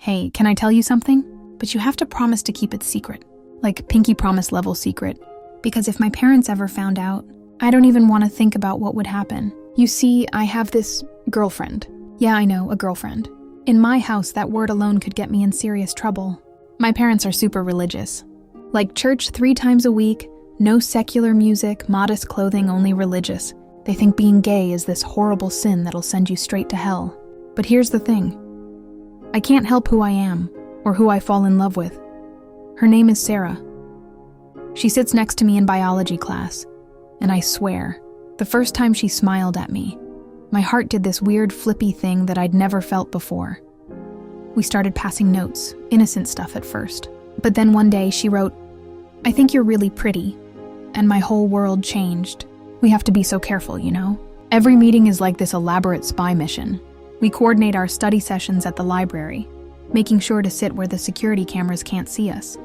Hey, can I tell you something? But you have to promise to keep it secret. Like pinky promise level secret. Because if my parents ever found out, I don't even want to think about what would happen. You see, I have this girlfriend. Yeah, I know, a girlfriend. In my house, that word alone could get me in serious trouble. My parents are super religious. Like church 3 times a week, no secular music, modest clothing, only religious. They think being gay is this horrible sin that'll send you straight to hell. But here's the thing. I can't help who I am, or who I fall in love with. Her name is Sarah. She sits next to me in biology class, and I swear, the first time she smiled at me, my heart did this weird flippy thing that I'd never felt before. We started passing notes, innocent stuff at first. But then one day she wrote, "I think you're really pretty," and my whole world changed. We have to be so careful, you know? Every meeting is like this elaborate spy mission. We coordinate our study sessions at the library, making sure to sit where the security cameras can't see us.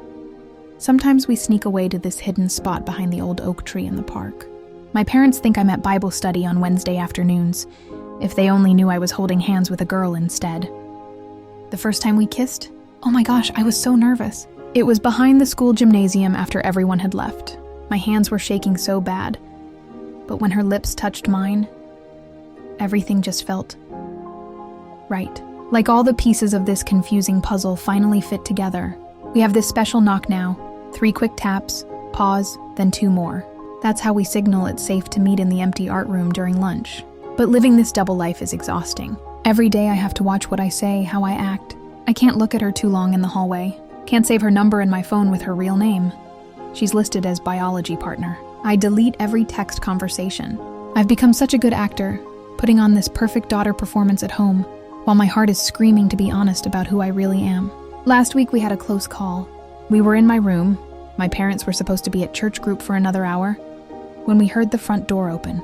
Sometimes we sneak away to this hidden spot behind the old oak tree in the park. My parents think I'm at Bible study on Wednesday afternoons. If they only knew I was holding hands with a girl instead. The first time we kissed? Oh my gosh, I was so nervous. It was behind the school gymnasium after everyone had left. My hands were shaking so bad. But when her lips touched mine, everything just felt right. Like all the pieces of this confusing puzzle finally fit together. We have this special knock now. 3 quick taps, pause, then 2 more. That's how we signal it's safe to meet in the empty art room during lunch. But living this double life is exhausting. Every day I have to watch what I say, how I act. I can't look at her too long in the hallway. Can't save her number in my phone with her real name. She's listed as biology partner. I delete every text conversation. I've become such a good actor, putting on this perfect daughter performance at home, while my heart is screaming to be honest about who I really am. Last week we had a close call. We were in my room. My parents were supposed to be at church group for another hour, when we heard the front door open.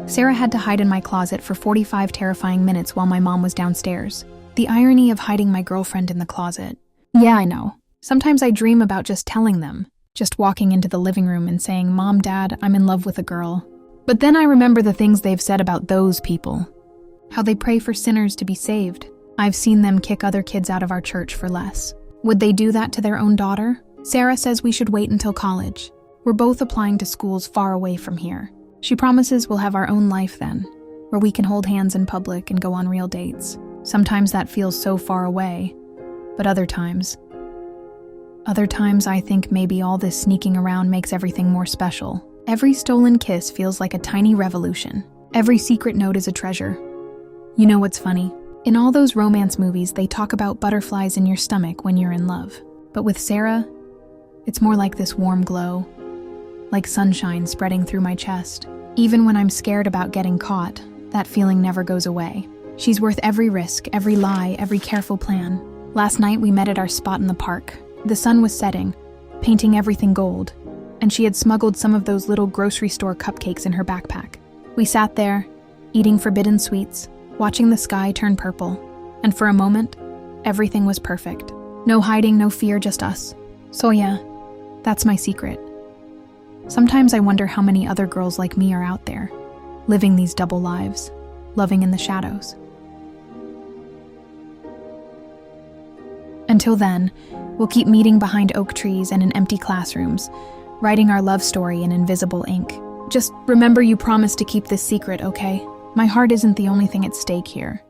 Sarah had to hide in my closet for 45 terrifying minutes while my mom was downstairs. The irony of hiding my girlfriend in the closet. Yeah, I know. Sometimes I dream about just telling them, just walking into the living room and saying, "Mom, Dad, I'm in love with a girl." But then I remember the things they've said about those people. How they pray for sinners to be saved. I've seen them kick other kids out of our church for less. Would they do that to their own daughter? Sarah says we should wait until college. We're both applying to schools far away from here. She promises we'll have our own life then, where we can hold hands in public and go on real dates. Sometimes that feels so far away, but other times I think maybe all this sneaking around makes everything more special. Every stolen kiss feels like a tiny revolution. Every secret note is a treasure. You know what's funny? In all those romance movies, they talk about butterflies in your stomach when you're in love. But with Sarah, it's more like this warm glow, like sunshine spreading through my chest. Even when I'm scared about getting caught, that feeling never goes away. She's worth every risk, every lie, every careful plan. Last night we met at our spot in the park. The sun was setting, painting everything gold, and she had smuggled some of those little grocery store cupcakes in her backpack. We sat there, eating forbidden sweets, watching the sky turn purple, and for a moment, everything was perfect. No hiding, no fear, just us. So yeah, that's my secret. Sometimes I wonder how many other girls like me are out there, living these double lives, loving in the shadows. Until then, we'll keep meeting behind oak trees and in empty classrooms, writing our love story in invisible ink. Just remember you promised to keep this secret, okay? My heart isn't the only thing at stake here.